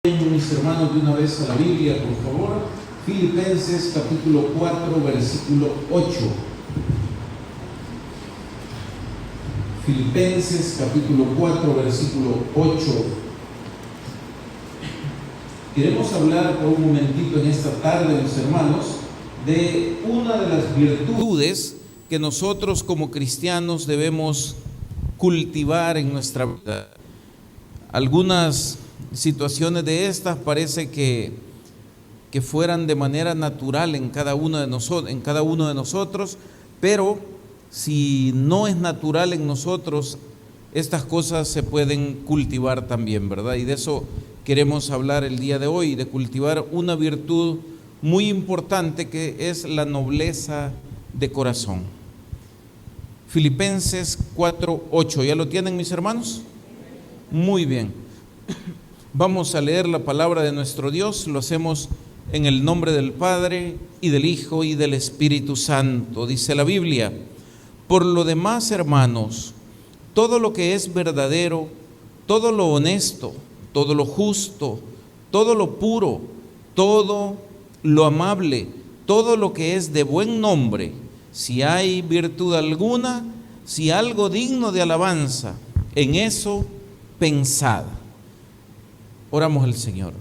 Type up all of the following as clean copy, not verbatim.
Mis hermanos, de una vez a la Biblia, por favor. Filipenses capítulo 4, versículo 8. Filipenses capítulo 4, versículo 8. Queremos hablar por un momentito en esta tarde, mis hermanos, de una de las virtudes que nosotros como cristianos debemos cultivar en nuestra vida. Algunas situaciones de estas parece que fueran de manera natural en cada uno de nosotros, pero si no es natural en nosotros, estas cosas se pueden cultivar también, ¿verdad? Y de eso queremos hablar el día de hoy, de cultivar una virtud muy importante que es la nobleza de corazón. Filipenses 4:8, ¿ya lo tienen, mis hermanos? Muy bien. Vamos a leer la palabra de nuestro Dios. Lo hacemos en el nombre del Padre, y del Hijo, y del Espíritu Santo. Dice la Biblia: por lo demás, hermanos, todo lo que es verdadero, todo lo honesto, todo lo justo, todo lo puro, todo lo amable, todo lo que es de buen nombre, si hay virtud alguna, si algo digno de alabanza, en eso pensad. Oramos al Señor.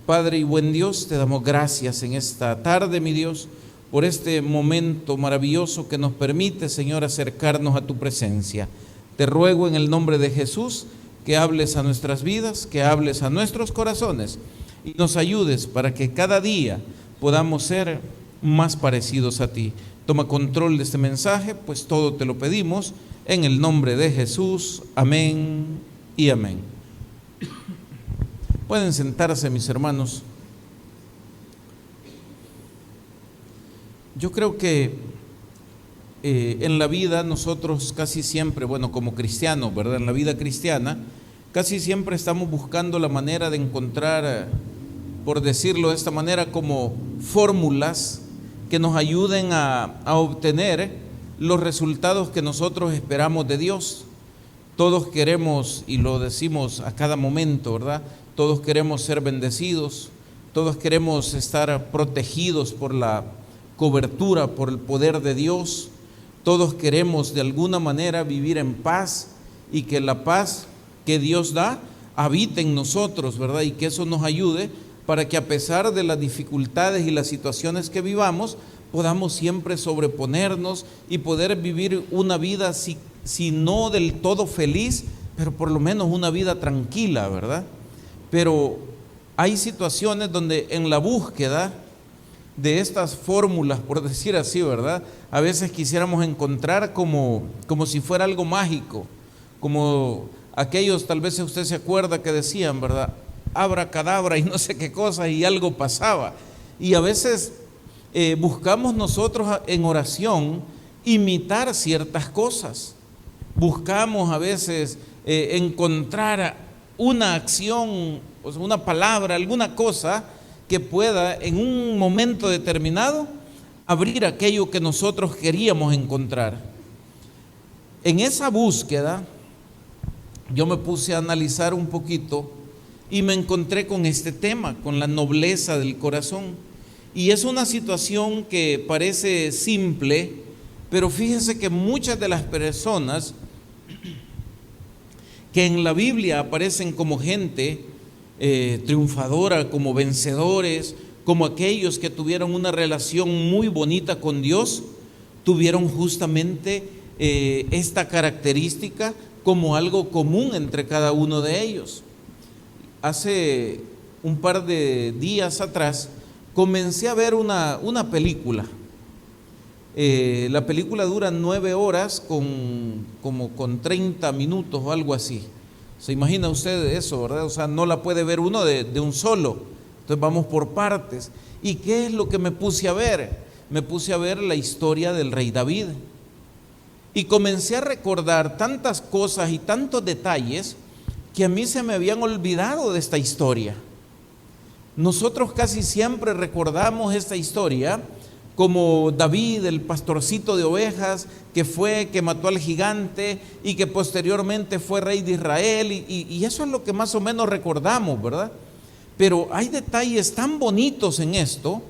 Padre y buen Dios, te damos gracias en esta tarde, mi Dios, por este momento maravilloso que nos permite, Señor, acercarnos a tu presencia. Te ruego en el nombre de Jesús que hables a nuestras vidas, que hables a nuestros corazones y nos ayudes para que cada día podamos ser más parecidos a ti. Toma control de este mensaje, pues todo te lo pedimos en el nombre de Jesús. Amén y amén. Pueden sentarse, mis hermanos. Yo creo que en la vida nosotros casi siempre, como cristianos, ¿verdad? En la vida cristiana, casi siempre estamos buscando la manera de encontrar, por decirlo de esta manera, como fórmulas que nos ayuden a obtener los resultados que nosotros esperamos de Dios. Todos queremos, y lo decimos a cada momento, ¿verdad? Todos queremos ser bendecidos, todos queremos estar protegidos por la cobertura, por el poder de Dios. Todos queremos de alguna manera vivir en paz y que la paz que Dios da habite en nosotros, ¿verdad? Y que eso nos ayude para que a pesar de las dificultades y las situaciones que vivamos, podamos siempre sobreponernos y poder vivir una vida, si no del todo feliz, pero por lo menos una vida tranquila, ¿verdad? Pero hay situaciones donde en la búsqueda de estas fórmulas, por decir así, ¿verdad? A veces quisiéramos encontrar como si fuera algo mágico, como aquellos, tal vez usted se acuerda que decían, ¿verdad? Abracadabra y no sé qué cosa, y algo pasaba. Y a veces buscamos nosotros en oración imitar ciertas cosas. Buscamos a veces encontrar una acción, una palabra, alguna cosa que pueda en un momento determinado abrir aquello que nosotros queríamos encontrar. En esa búsqueda yo me puse a analizar un poquito y me encontré con este tema, con la nobleza del corazón. Y es una situación que parece simple, pero fíjese que muchas de las personas que en la Biblia aparecen como gente triunfadora, como vencedores, como aquellos que tuvieron una relación muy bonita con Dios, tuvieron justamente esta característica como algo común entre cada uno de ellos. Hace un par de días atrás comencé a ver una película. La película dura 9 horas con 30 minutos o algo así. ¿Se imagina usted eso, verdad? O sea, no la puede ver uno de un solo. Entonces vamos por partes. ¿Y qué es lo que me puse a ver? Me puse a ver la historia del rey David. Y comencé a recordar tantas cosas y tantos detalles que a mí se me habían olvidado de esta historia. Nosotros casi siempre recordamos esta historia como David, el pastorcito de ovejas, que mató al gigante y que posteriormente fue rey de Israel, y eso es lo que más o menos recordamos, ¿verdad? Pero hay detalles tan bonitos en esto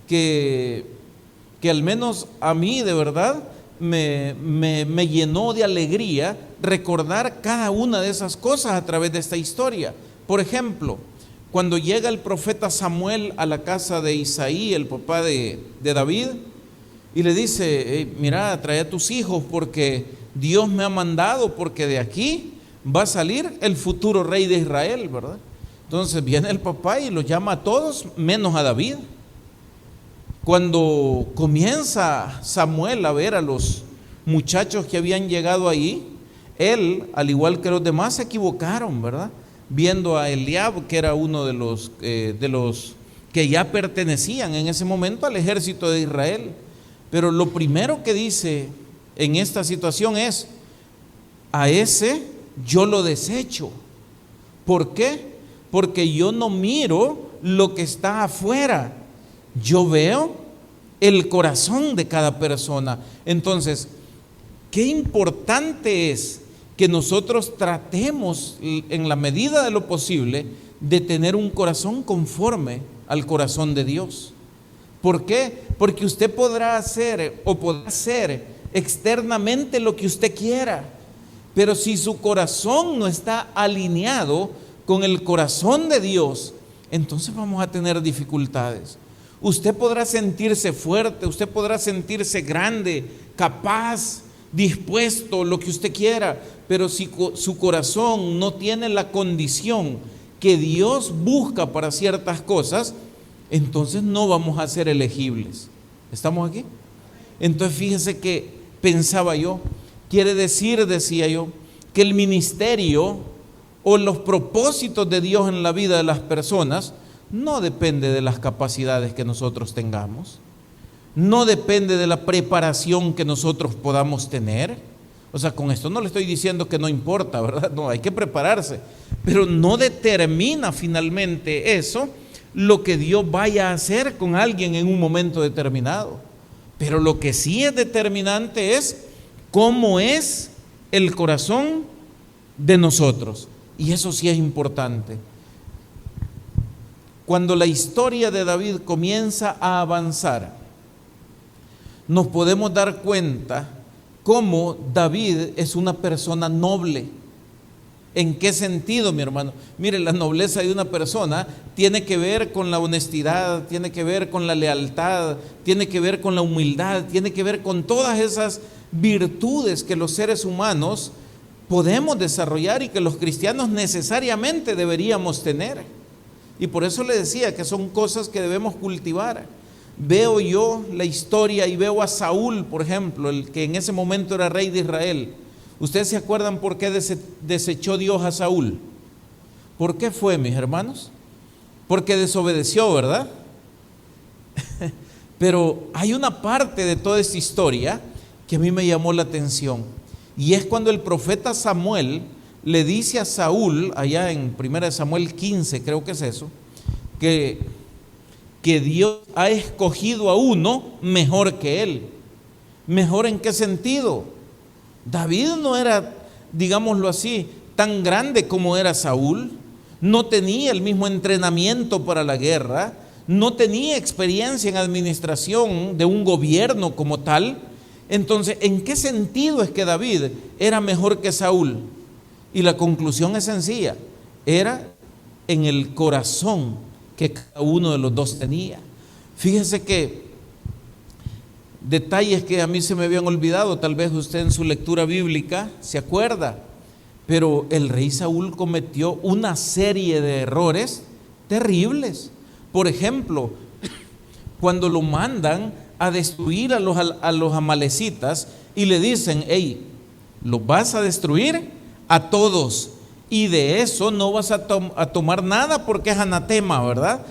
que al menos a mí de verdad me llenó de alegría recordar cada una de esas cosas a través de esta historia. Por ejemplo, cuando llega el profeta Samuel a la casa de Isaí, el papá de David, y le dice: hey, mira, trae a tus hijos porque Dios me ha mandado, porque de aquí va a salir el futuro rey de Israel, ¿verdad? Entonces viene el papá y los llama a todos menos a David. Cuando comienza Samuel a ver a los muchachos que habían llegado ahí, él, al igual que los demás, se equivocaron, ¿verdad? Viendo a Eliab, que era uno de los que ya pertenecían en ese momento al ejército de Israel. Pero lo primero que dice en esta situación es: a ese yo lo desecho. ¿Por qué? Porque yo no miro lo que está afuera, yo veo el corazón de cada persona. Entonces, qué importante es que nosotros tratemos en la medida de lo posible de tener un corazón conforme al corazón de Dios. ¿Por qué? Porque usted podrá hacer o podrá hacer externamente lo que usted quiera, pero si su corazón no está alineado con el corazón de Dios, entonces vamos a tener dificultades. Usted podrá sentirse fuerte, usted podrá sentirse grande, capaz, dispuesto, lo que usted quiera, pero si su corazón no tiene la condición que Dios busca para ciertas cosas, entonces no vamos a ser elegibles. ¿Estamos aquí? Entonces fíjese que pensaba yo, quiere decir, decía yo, que el ministerio o los propósitos de Dios en la vida de las personas no depende de las capacidades que nosotros tengamos, no depende de la preparación que nosotros podamos tener. O sea, con esto no le estoy diciendo que no importa, ¿verdad? No, hay que prepararse, pero no determina finalmente eso lo que Dios vaya a hacer con alguien en un momento determinado. Pero lo que sí es determinante es cómo es el corazón de nosotros, y eso sí es importante. Cuando la historia de David comienza a avanzar, nos podemos dar cuenta cómo David es una persona noble. ¿En qué sentido, mi hermano? Mire, la nobleza de una persona tiene que ver con la honestidad, tiene que ver con la lealtad, tiene que ver con la humildad, tiene que ver con todas esas virtudes que los seres humanos podemos desarrollar y que los cristianos necesariamente deberíamos tener. Y por eso le decía que son cosas que debemos cultivar. Veo yo la historia y veo a Saúl, por ejemplo, el que en ese momento era rey de Israel. ¿Ustedes se acuerdan por qué desechó Dios a Saúl? ¿Por qué fue, mis hermanos? Porque desobedeció, ¿verdad? Pero hay una parte de toda esta historia que a mí me llamó la atención, y es cuando el profeta Samuel le dice a Saúl, allá en 1 Samuel 15, creo que es eso, que Dios ha escogido a uno mejor que él. ¿Mejor en qué sentido? David no era, digámoslo así, tan grande como era Saúl, no tenía el mismo entrenamiento para la guerra, no tenía experiencia en administración de un gobierno como tal. Entonces, ¿en qué sentido es que David era mejor que Saúl? Y la conclusión es sencilla: era en el corazón que cada uno de los dos tenía. Fíjese que detalles que a mí se me habían olvidado, tal vez usted en su lectura bíblica se acuerda, pero el rey Saúl cometió una serie de errores terribles. Por ejemplo, cuando lo mandan a destruir a los amalecitas y le dicen: hey, los vas a destruir a todos, y de eso no vas a tomar nada porque es anatema, ¿verdad?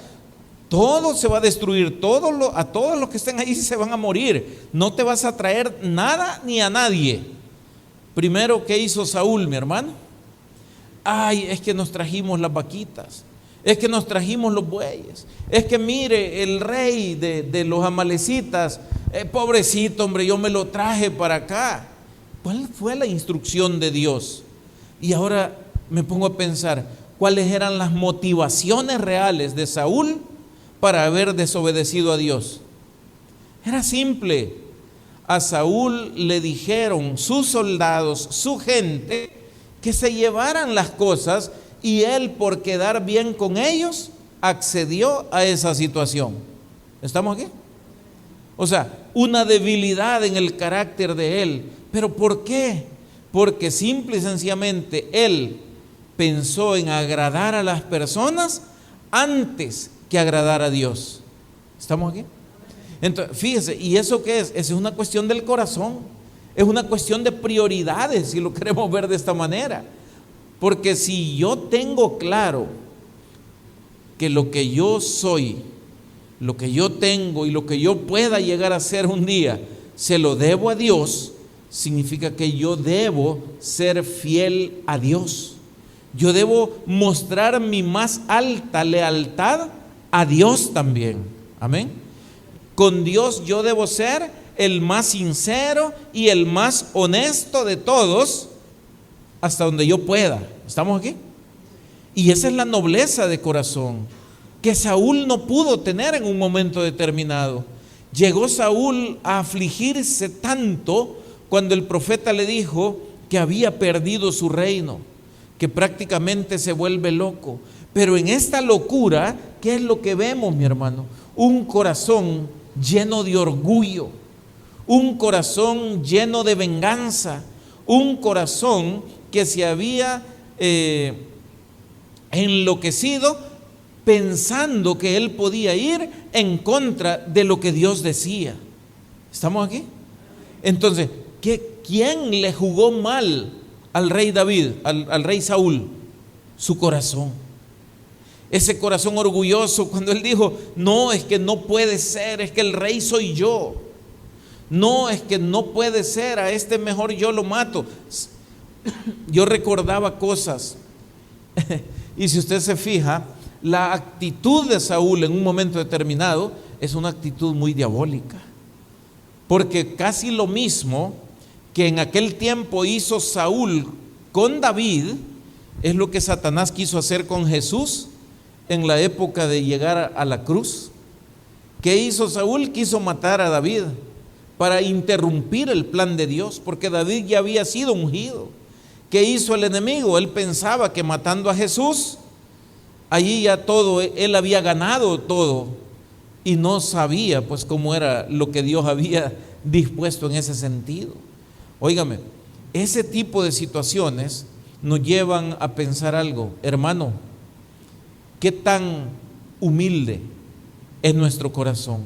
Todo se va a destruir, a todos los que estén ahí se van a morir, no te vas a traer nada ni a nadie. Primero, ¿qué hizo Saúl, mi hermano? Ay, es que nos trajimos las vaquitas, es que nos trajimos los bueyes, es que mire, el rey de los amalecitas, pobrecito, hombre, yo me lo traje para acá. ¿Cuál fue la instrucción de Dios? Y ahora me pongo a pensar, cuáles eran las motivaciones reales de Saúl para haber desobedecido a Dios. Era simple. A Saúl le dijeron sus soldados, su gente, que se llevaran las cosas, y él, por quedar bien con ellos, accedió a esa situación. ¿Estamos aquí? O sea, una debilidad en el carácter de él. ¿Pero por qué? Porque simple y sencillamente él pensó en agradar a las personas antes que agradar a Dios. ¿Estamos aquí? Entonces, fíjese, ¿y eso qué es? Esa es una cuestión del corazón. Es una cuestión de prioridades, si lo queremos ver de esta manera. Porque si yo tengo claro que lo que yo soy, lo que yo tengo y lo que yo pueda llegar a ser un día, se lo debo a Dios, significa que yo debo ser fiel a Dios. Yo debo mostrar mi más alta lealtad a Dios también. Amén. Con Dios yo debo ser el más sincero y el más honesto de todos, hasta donde yo pueda. ¿Estamos aquí? Y esa es la nobleza de corazón que Saúl no pudo tener en un momento determinado. Llegó Saúl a afligirse tanto cuando el profeta le dijo que había perdido su reino, que prácticamente se vuelve loco. Pero en esta locura, ¿qué es lo que vemos, mi hermano? Un corazón lleno de orgullo, un corazón lleno de venganza, un corazón que se había enloquecido pensando que él podía ir en contra de lo que Dios decía. ¿Estamos aquí? Entonces, ¿quién le jugó mal al rey David, al rey Saúl? Su corazón. Ese corazón orgulloso, cuando él dijo, no, es que no puede ser, es que el rey soy yo. No, es que no puede ser, a este mejor yo lo mato. Yo recordaba cosas. Y si usted se fija, la actitud de Saúl en un momento determinado es una actitud muy diabólica. Porque casi lo mismo que en aquel tiempo hizo Saúl con David, es lo que Satanás quiso hacer con Jesús en la época de llegar a la cruz. ¿Qué hizo Saúl? Quiso matar a David para interrumpir el plan de Dios, porque David ya había sido ungido. ¿Qué hizo el enemigo? Él pensaba que matando a Jesús, allí ya todo, él había ganado todo, y no sabía pues cómo era lo que Dios había dispuesto en ese sentido. Óigame, ese tipo de situaciones nos llevan a pensar algo. Hermano, ¿qué tan humilde es nuestro corazón?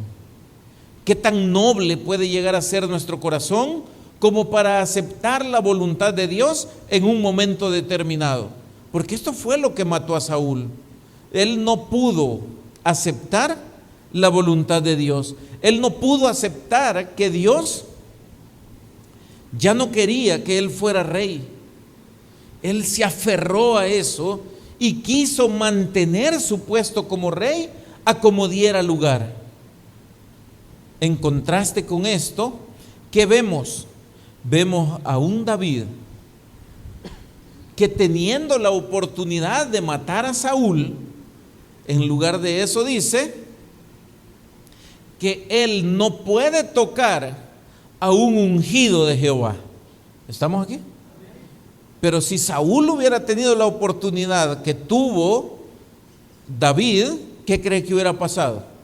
¿Qué tan noble puede llegar a ser nuestro corazón como para aceptar la voluntad de Dios en un momento determinado? Porque esto fue lo que mató a Saúl. Él no pudo aceptar la voluntad de Dios. Él no pudo aceptar que Dios ya no quería que él fuera rey. Él se aferró a eso y quiso mantener su puesto como rey a como diera lugar. En contraste con esto, ¿qué vemos? Vemos a un David que, teniendo la oportunidad de matar a Saúl, en lugar de eso dice que él no puede tocar a un ungido de Jehová. ¿Estamos aquí? Pero si Saúl hubiera tenido la oportunidad que tuvo David, ¿qué cree que hubiera pasado?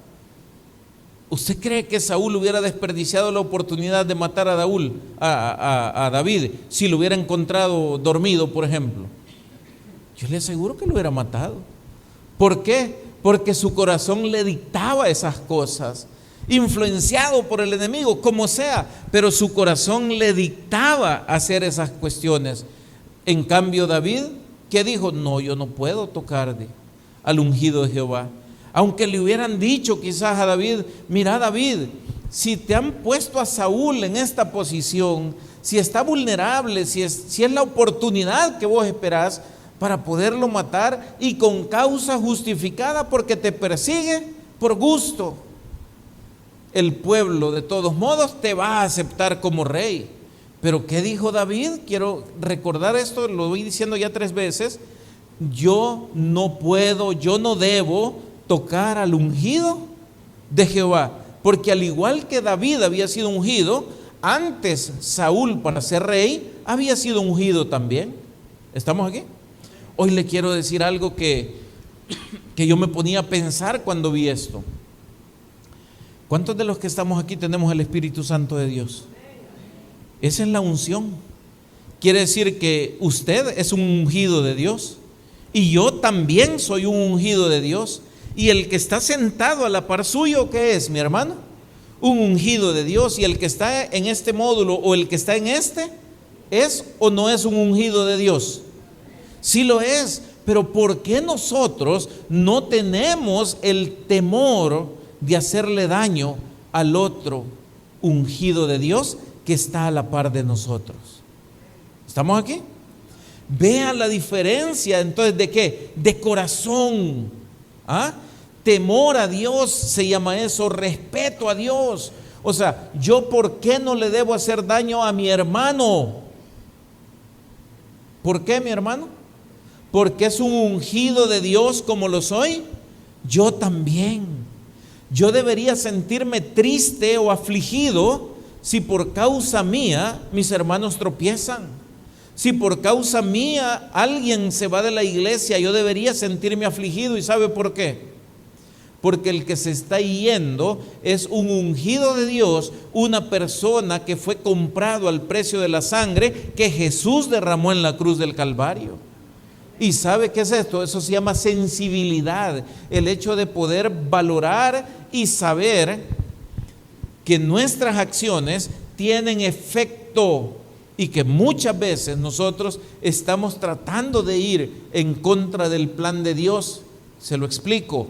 ¿Usted cree que Saúl hubiera desperdiciado la oportunidad de matar a David si lo hubiera encontrado dormido, por ejemplo? Yo le aseguro que lo hubiera matado. ¿Por qué? Porque su corazón le dictaba esas cosas, influenciado por el enemigo, como sea, pero su corazón le dictaba hacer esas cuestiones. En cambio David, ¿qué dijo? No, yo no puedo tocar al ungido de Jehová. Aunque le hubieran dicho quizás a David, mira David, si te han puesto a Saúl en esta posición, si está vulnerable, si es la oportunidad que vos esperás para poderlo matar y con causa justificada porque te persigue por gusto, el pueblo de todos modos te va a aceptar como rey. Pero ¿qué dijo David? Quiero recordar esto, lo voy diciendo ya 3 veces. yo no puedo, yo no debo tocar al ungido de Jehová, porque al igual que David había sido ungido, antes Saúl para ser rey había sido ungido también. ¿Estamos aquí? Hoy le quiero decir algo que yo me ponía a pensar cuando vi esto. ¿Cuántos de los que estamos aquí tenemos el Espíritu Santo de Dios? Esa es la unción. Quiere decir que usted es un ungido de Dios y yo también soy un ungido de Dios. Y el que está sentado a la par suyo, ¿qué es, mi hermano? Un ungido de Dios. Y el que está en este módulo o el que está en este, ¿es o no es un ungido de Dios? Sí lo es, pero ¿por qué nosotros no tenemos el temor de hacerle daño al otro ungido de Dios que está a la par de nosotros? ¿Estamos aquí? Vean la diferencia entonces de qué, de corazón. ¿Ah? Temor a Dios se llama eso, respeto a Dios. O sea, yo ¿por qué no le debo hacer daño a mi hermano? ¿Por qué, mi hermano? Porque es un ungido de Dios como lo soy. Yo también. Yo debería sentirme triste o afligido si por causa mía mis hermanos tropiezan. Si por causa mía alguien se va de la iglesia, yo debería sentirme afligido. ¿Y sabe por qué? Porque el que se está yendo es un ungido de Dios, una persona que fue comprado al precio de la sangre que Jesús derramó en la cruz del Calvario. ¿Y sabe qué es esto? Eso se llama sensibilidad, el hecho de poder valorar y saber que nuestras acciones tienen efecto y que muchas veces nosotros estamos tratando de ir en contra del plan de Dios. Se lo explico.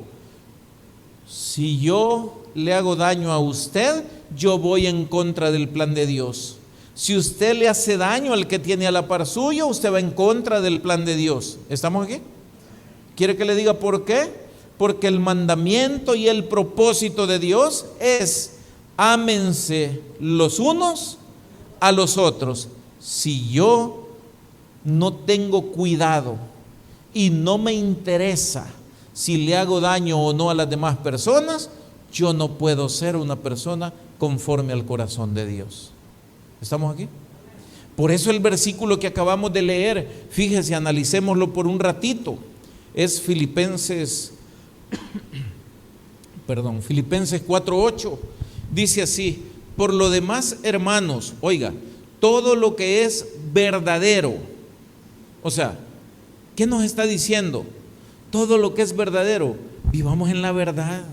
Si yo le hago daño a usted, yo voy en contra del plan de Dios. Si usted le hace daño al que tiene a la par suyo, usted va en contra del plan de Dios. ¿Estamos aquí? ¿Quiere que le diga por qué? Porque el mandamiento y el propósito de Dios es: ámense los unos a los otros. Si yo no tengo cuidado y no me interesa si le hago daño o no a las demás personas, yo no puedo ser una persona conforme al corazón de Dios. ¿Estamos aquí? Por eso el versículo que acabamos de leer, fíjese, analicémoslo por un ratito, es Filipenses 4:8. Dice así: por lo demás, hermanos, oiga, todo lo que es verdadero. O sea, ¿qué nos está diciendo? Todo lo que es verdadero, vivamos en la verdad.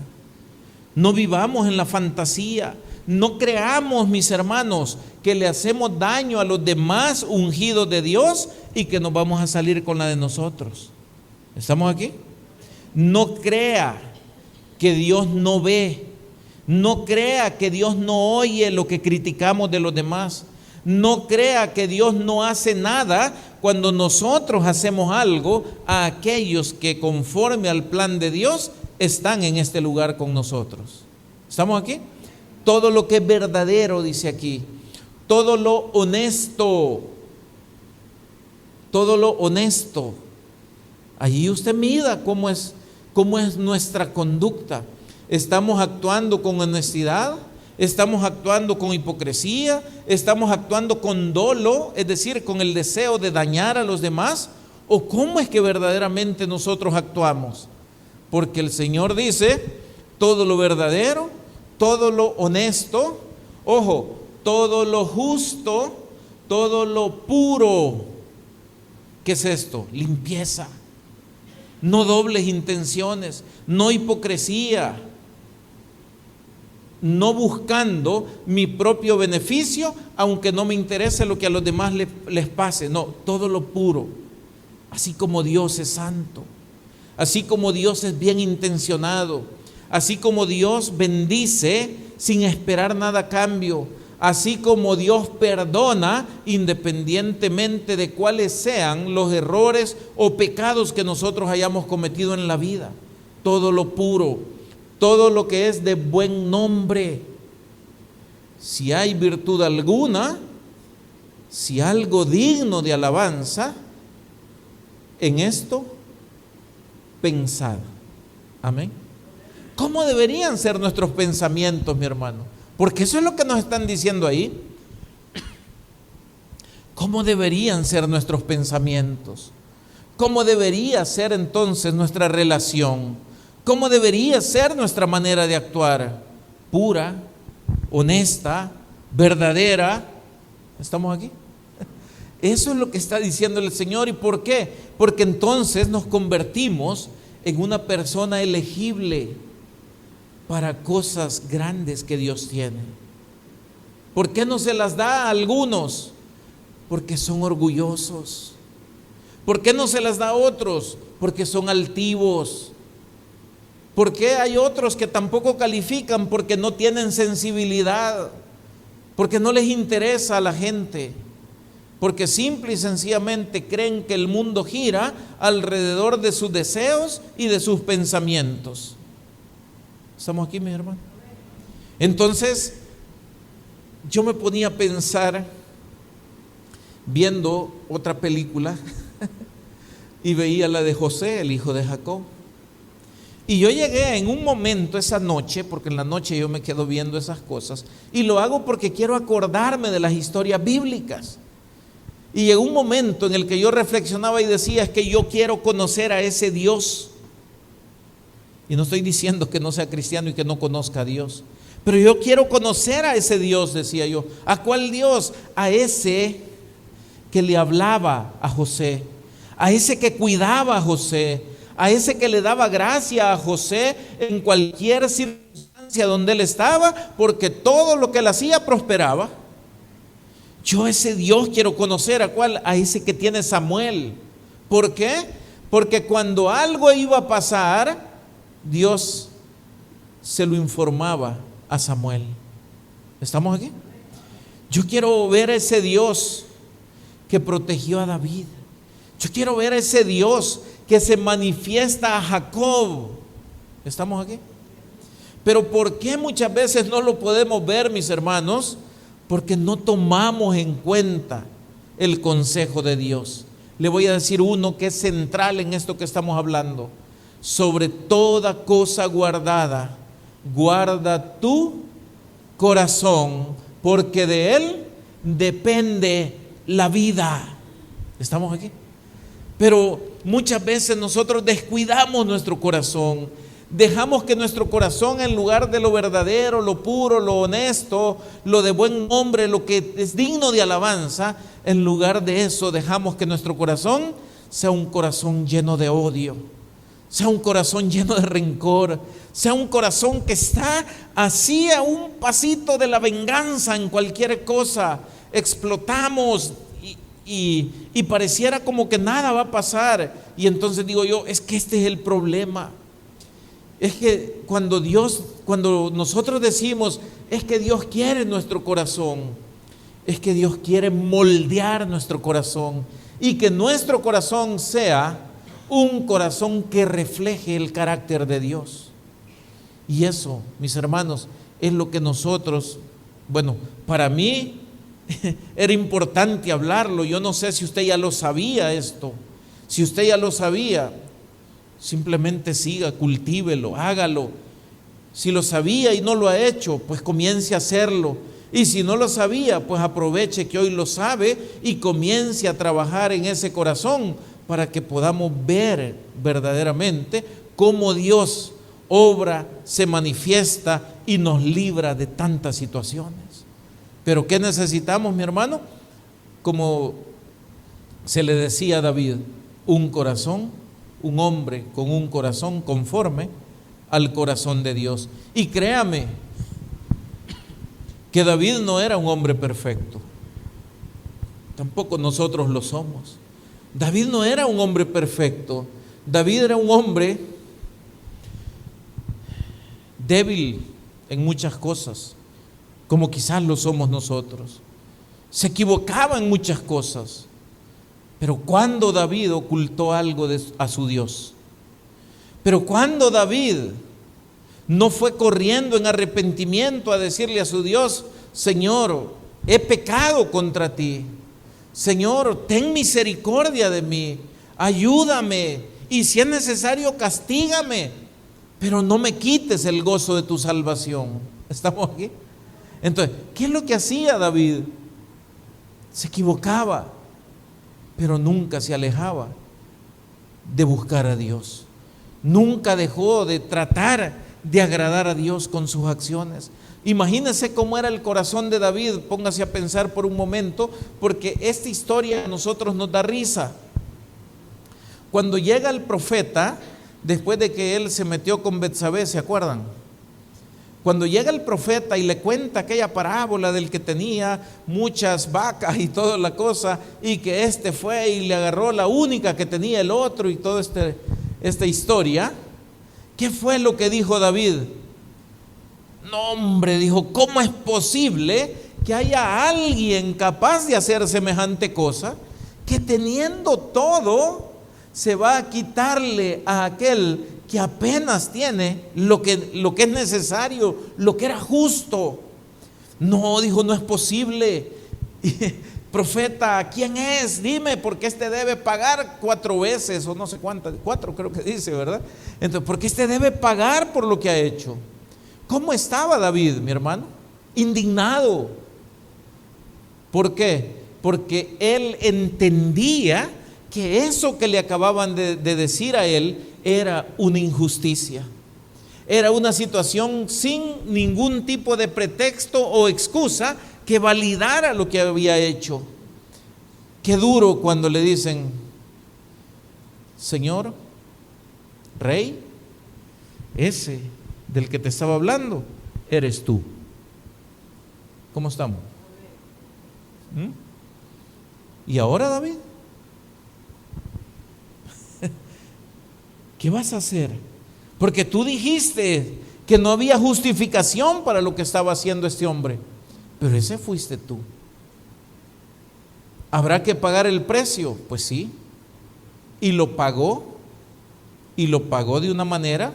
No vivamos en la fantasía. No creamos, mis hermanos, que le hacemos daño a los demás ungidos de Dios y que nos vamos a salir con la de nosotros. ¿Estamos aquí? No crea que Dios no ve. No crea que Dios no oye lo que criticamos de los demás. No crea que Dios no hace nada cuando nosotros hacemos algo a aquellos que conforme al plan de Dios están en este lugar con nosotros. ¿Estamos aquí? Todo lo que es verdadero, dice aquí, todo lo honesto, allí usted mida cómo es nuestra conducta. ¿Estamos actuando con honestidad? ¿Estamos actuando con hipocresía? ¿Estamos actuando con dolo, es decir, con el deseo de dañar a los demás? ¿O cómo es que verdaderamente nosotros actuamos? Porque el Señor dice: todo lo verdadero, todo lo honesto, ojo, todo lo justo, todo lo puro. ¿Qué es esto? Limpieza. No dobles intenciones, no hipocresía. No buscando mi propio beneficio, aunque no me interese lo que a los demás les pase. No, todo lo puro. Así como Dios es santo, así como Dios es bien intencionado, así como Dios bendice sin esperar nada a cambio, así como Dios perdona independientemente de cuáles sean los errores o pecados que nosotros hayamos cometido en la vida. Todo lo puro, todo lo que es de buen nombre. Si hay virtud alguna, si algo digno de alabanza, en esto pensad. Amén. ¿Cómo deberían ser nuestros pensamientos, mi hermano? Porque eso es lo que nos están diciendo ahí. ¿Cómo deberían ser nuestros pensamientos? ¿Cómo debería ser entonces nuestra relación? ¿Cómo debería ser nuestra manera de actuar? Pura, honesta, verdadera. ¿Estamos aquí? Eso es lo que está diciendo el Señor. ¿Y por qué? Porque entonces nos convertimos en una persona elegible para cosas grandes que Dios tiene. ¿Por qué no se las da a algunos? Porque son orgullosos. ¿Por qué no se las da a otros? Porque son altivos. ¿Por qué hay otros que tampoco califican? Porque no tienen sensibilidad, porque no les interesa a la gente, porque simple y sencillamente creen que el mundo gira alrededor de sus deseos y de sus pensamientos. ¿Estamos aquí, mi hermano? Entonces, yo me ponía a pensar viendo otra película y veía la de José, el hijo de Jacob. Y yo llegué en un momento esa noche, porque en la noche yo me quedo viendo esas cosas, y lo hago porque quiero acordarme de las historias bíblicas. Y llegó un momento en el que yo reflexionaba y decía, es que yo quiero conocer a ese Dios. Y no estoy diciendo que no sea cristiano y que no conozca a Dios, pero yo quiero conocer a ese Dios, decía yo. ¿A cuál Dios? A ese que le hablaba a José, a ese que cuidaba a José, a ese que le daba gracia a José en cualquier circunstancia donde él estaba, porque todo lo que él hacía prosperaba. Yo ese Dios quiero conocer. ¿A cuál? A ese que tiene Samuel. ¿Por qué? Porque cuando algo iba a pasar, Dios se lo informaba a Samuel. ¿Estamos aquí? Yo quiero ver a ese Dios que protegió a David. Yo quiero ver a ese Dios que se manifiesta a Jacob. ¿Estamos aquí? Pero ¿por qué muchas veces no lo podemos ver, mis hermanos? Porque no tomamos en cuenta el consejo de Dios. Le voy a decir uno que es central en esto que estamos hablando. Sobre toda cosa guardada, guarda tu corazón, porque de él depende la vida. ¿Estamos aquí? Pero muchas veces nosotros descuidamos nuestro corazón. Dejamos que nuestro corazón, en lugar de lo verdadero, lo puro, lo honesto, lo de buen hombre, lo que es digno de alabanza, en lugar de eso dejamos que nuestro corazón sea un corazón lleno de odio, sea un corazón lleno de rencor, sea un corazón que está así a un pasito de la venganza en cualquier cosa. Explotamos y pareciera como que nada va a pasar. Y entonces digo yo, es que este es el problema. Es que cuando nosotros decimos, es que Dios quiere nuestro corazón, es que Dios quiere moldear nuestro corazón y que nuestro corazón sea un corazón que refleje el carácter de Dios. Y eso, mis hermanos, es lo que nosotros, bueno, para mí era importante hablarlo. Yo no sé si usted ya lo sabía esto. Si usted ya lo sabía, simplemente siga, cultívelo, hágalo. Si lo sabía y no lo ha hecho, pues comience a hacerlo. Y si no lo sabía, pues aproveche que hoy lo sabe y comience a trabajar en ese corazón para que podamos ver verdaderamente cómo Dios obra, se manifiesta y nos libra de tantas situaciones. Pero ¿qué necesitamos, mi hermano? Como se le decía a David, un corazón, un hombre con un corazón conforme al corazón de Dios. Y créame que David no era un hombre perfecto, tampoco nosotros lo somos. David no era un hombre perfecto. David era un hombre débil en muchas cosas, como quizás lo somos nosotros. Se equivocaba en muchas cosas. Pero cuando David ocultó algo a su Dios, pero cuando David no fue corriendo en arrepentimiento a decirle a su Dios, Señor, he pecado contra ti, Señor, ten misericordia de mí, ayúdame y si es necesario, castígame, pero no me quites el gozo de tu salvación. ¿Estamos aquí? Entonces, ¿qué es lo que hacía David? Se equivocaba, pero nunca se alejaba de buscar a Dios. Nunca dejó de tratar de agradar a Dios con sus acciones. Imagínense cómo era el corazón de David. Póngase a pensar por un momento, porque esta historia a nosotros nos da risa. Cuando llega el profeta, después de que él se metió con Betsabé, ¿se acuerdan? Cuando llega el profeta y le cuenta aquella parábola del que tenía muchas vacas y toda la cosa, y que este fue y le agarró la única que tenía el otro y toda esta historia, ¿qué fue lo que dijo David? No, hombre, dijo, ¿cómo es posible que haya alguien capaz de hacer semejante cosa, que teniendo todo se va a quitarle a aquel que apenas tiene lo que es necesario, lo que era justo? No, dijo, no es posible. Profeta, ¿quién es? Dime, porque este debe pagar 4 veces o no sé cuántas, 4 creo que dice, ¿verdad? Entonces, porque este debe pagar por lo que ha hecho. ¿Cómo estaba David, mi hermano? Indignado. ¿Por qué? Porque él entendía que eso que le acababan de decir a él era una injusticia. Era una situación sin ningún tipo de pretexto o excusa que validara lo que había hecho. Qué duro cuando le dicen, Señor, Rey, ese del que te estaba hablando eres tú. ¿Cómo estamos? ¿Y ahora, David? ¿Qué vas a hacer? Porque tú dijiste que no había justificación para lo que estaba haciendo este hombre, pero ese fuiste tú. ¿Habrá que pagar el precio? Pues sí. Y lo pagó de una manera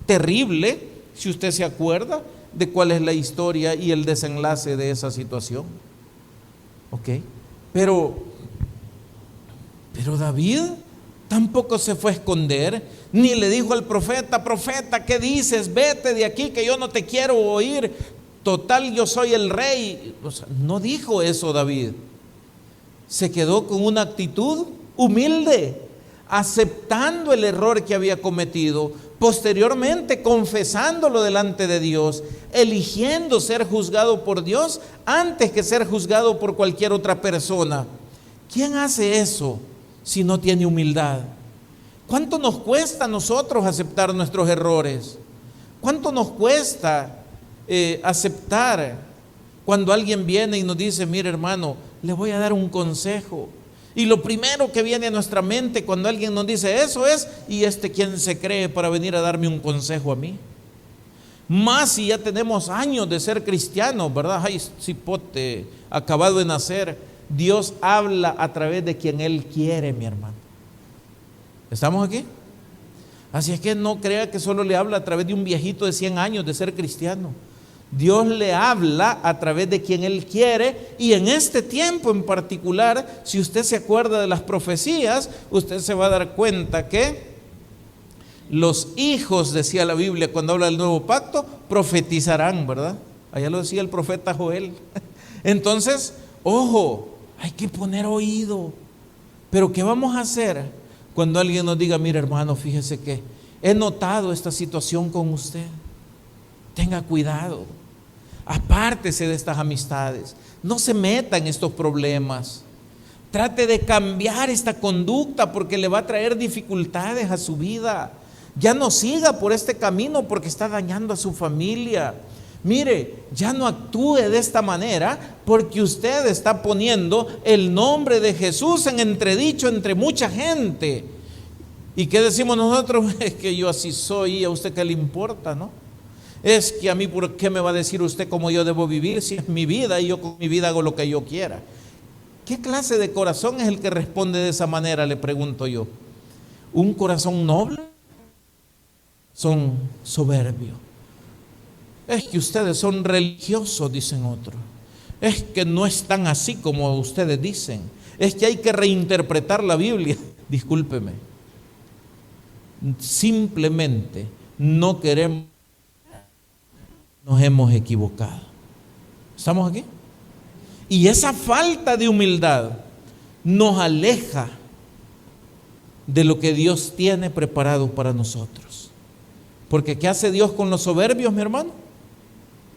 terrible, si usted se acuerda de cuál es la historia y el desenlace de esa situación. ¿Ok? Pero David tampoco se fue a esconder, ni le dijo al profeta, profeta, ¿qué dices? Vete de aquí que yo no te quiero oír. Total, yo soy el rey. O sea, no dijo eso David. Se quedó con una actitud humilde, aceptando el error que había cometido, posteriormente confesándolo delante de Dios, eligiendo ser juzgado por Dios antes que ser juzgado por cualquier otra persona. ¿Quién hace eso si no tiene humildad? ¿Cuánto nos cuesta a nosotros aceptar nuestros errores? ¿Cuánto nos cuesta aceptar cuando alguien viene y nos dice, mire hermano, le voy a dar un consejo? Y lo primero que viene a nuestra mente cuando alguien nos dice eso es, ¿y quién se cree para venir a darme un consejo a mí? Más si ya tenemos años de ser cristianos, ¿verdad? Ay, cipote, acabado de nacer. Dios habla a través de quien Él quiere, mi hermano. ¿Estamos aquí? Así es que no crea que solo le habla a través de un viejito de 100 años de ser cristiano. Dios le habla a través de quien Él quiere, y en este tiempo en particular, si usted se acuerda de las profecías, usted se va a dar cuenta que los hijos, decía la Biblia cuando habla del nuevo pacto, profetizarán, ¿verdad? Allá lo decía el profeta Joel. Entonces, ojo, hay que poner oído. Pero ¿qué vamos a hacer cuando alguien nos diga, mire hermano, fíjese que he notado esta situación con usted? Tenga cuidado, apártese de estas amistades, no se meta en estos problemas, trate de cambiar esta conducta porque le va a traer dificultades a su vida. Ya no siga por este camino porque está dañando a su familia. Mire, ya no actúe de esta manera porque usted está poniendo el nombre de Jesús en entredicho entre mucha gente. ¿Y qué decimos nosotros? Es que yo así soy, ¿y a usted qué le importa, no? Es que a mí, ¿por qué me va a decir usted cómo yo debo vivir si es mi vida y yo con mi vida hago lo que yo quiera? ¿Qué clase de corazón es el que responde de esa manera? Le pregunto yo. ¿Un corazón noble? Son soberbios. Es que ustedes son religiosos, dicen otros. Es que no es tan así como ustedes dicen. Es que hay que reinterpretar la Biblia. Discúlpeme. simplemente no queremos, nos hemos equivocado. ¿Estamos aquí? Y esa falta de humildad nos aleja de lo que Dios tiene preparado para nosotros. Porque ¿qué hace Dios con los soberbios, mi hermano?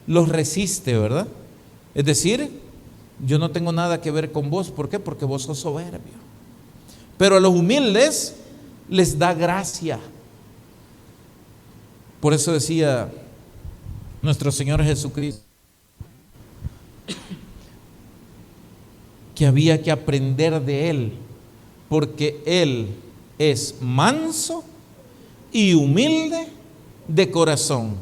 Los resiste, ¿verdad? Es decir, yo no tengo nada que ver con vos. ¿Por qué? Porque vos sos soberbio. Pero a los humildes les da gracia. Por eso decía nuestro Señor Jesucristo que había que aprender de Él, porque Él es manso y humilde de corazón.